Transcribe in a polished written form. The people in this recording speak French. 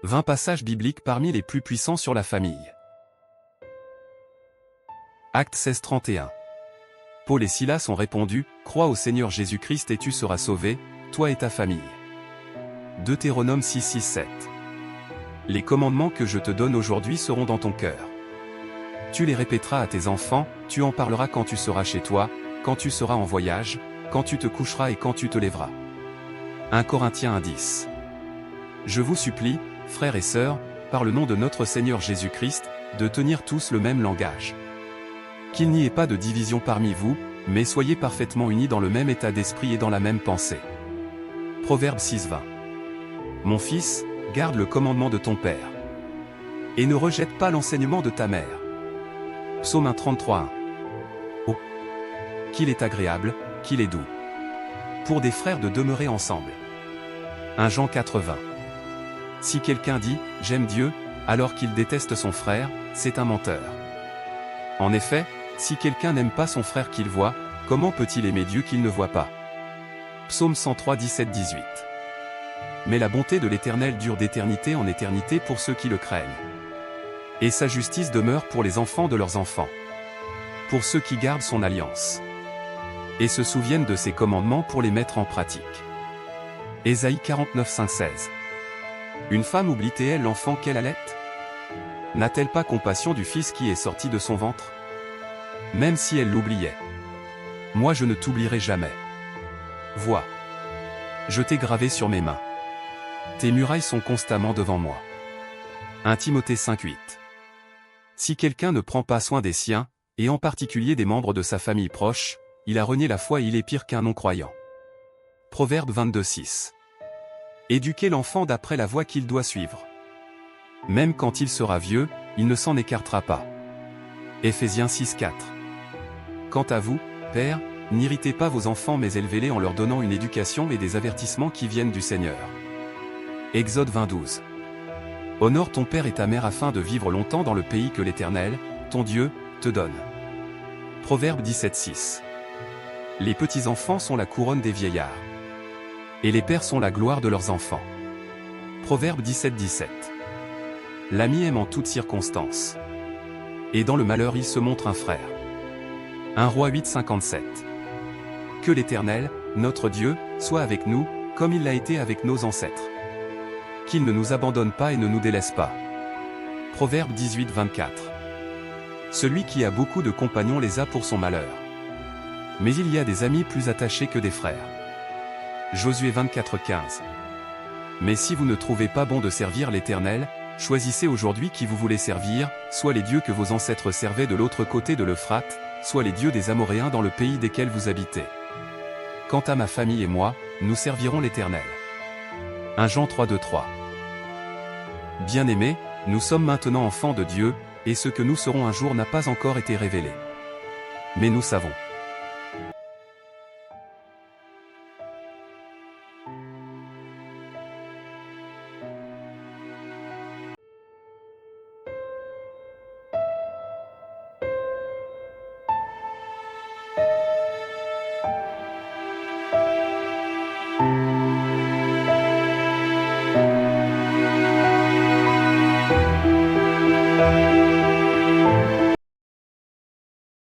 20 passages bibliques parmi les plus puissants sur la famille. Actes 16:31. Paul et Silas ont répondu, « Crois au Seigneur Jésus-Christ et tu seras sauvé, toi et ta famille. » Deutéronome 6:6-7. Les commandements que je te donne aujourd'hui seront dans ton cœur. Tu les répéteras à tes enfants, tu en parleras quand tu seras chez toi, quand tu seras en voyage, quand tu te coucheras et quand tu te lèveras. 1 Corinthiens 1:10. Je vous supplie, frères et sœurs, par le nom de notre Seigneur Jésus-Christ, de tenir tous le même langage. Qu'il n'y ait pas de division parmi vous, mais soyez parfaitement unis dans le même état d'esprit et dans la même pensée. Proverbe 6:20. Mon fils, garde le commandement de ton père. Et ne rejette pas l'enseignement de ta mère. Psaume 1:33-1. Oh! Qu'il est agréable, qu'il est doux. Pour des frères de demeurer ensemble. 1 Jean 4:20. Si quelqu'un dit « J'aime Dieu », alors qu'il déteste son frère, c'est un menteur. En effet, si quelqu'un n'aime pas son frère qu'il voit, comment peut-il aimer Dieu qu'il ne voit pas? Psaume 103:17-18. Mais la bonté de l'Éternel dure d'éternité en éternité pour ceux qui le craignent. Et sa justice demeure pour les enfants de leurs enfants. Pour ceux qui gardent son alliance. Et se souviennent de ses commandements pour les mettre en pratique. Ésaïe 49:5-16. Une femme oublie-t-elle l'enfant qu'elle allait? N'a-t-elle pas compassion du fils qui est sorti de son ventre? Même si elle l'oubliait. Moi je ne t'oublierai jamais. Vois. Je t'ai gravé sur mes mains. Tes murailles sont constamment devant moi. 1 Timothée 5:8. Si quelqu'un ne prend pas soin des siens, et en particulier des membres de sa famille proche, il a renié la foi et il est pire qu'un non-croyant. Proverbe 22:6. Éduquez l'enfant d'après la voie qu'il doit suivre. Même quand il sera vieux, il ne s'en écartera pas. Éphésiens 6:4. Quant à vous, pères, n'irritez pas vos enfants mais élevez-les en leur donnant une éducation et des avertissements qui viennent du Seigneur. Exode 20:12. Honore ton père et ta mère afin de vivre longtemps dans le pays que l'Éternel, ton Dieu, te donne. Proverbe 17:6. Les petits-enfants sont la couronne des vieillards. Et les pères sont la gloire de leurs enfants. Proverbe 17:17. L'ami aime en toutes circonstances. Et dans le malheur il se montre un frère. 1 Roi 8:57. Que l'Éternel, notre Dieu, soit avec nous, comme il l'a été avec nos ancêtres. Qu'il ne nous abandonne pas et ne nous délaisse pas. Proverbe 18:24. Celui qui a beaucoup de compagnons les a pour son malheur. Mais il y a des amis plus attachés que des frères. Josué 24:15. Mais si vous ne trouvez pas bon de servir l'Éternel, choisissez aujourd'hui qui vous voulez servir, soit les dieux que vos ancêtres servaient de l'autre côté de l'Euphrate, soit les dieux des Amoréens dans le pays desquels vous habitez. Quant à ma famille et moi, nous servirons l'Éternel. 1 Jean 3:2-3. Bien-aimés, nous sommes maintenant enfants de Dieu, et ce que nous serons un jour n'a pas encore été révélé. Mais nous savons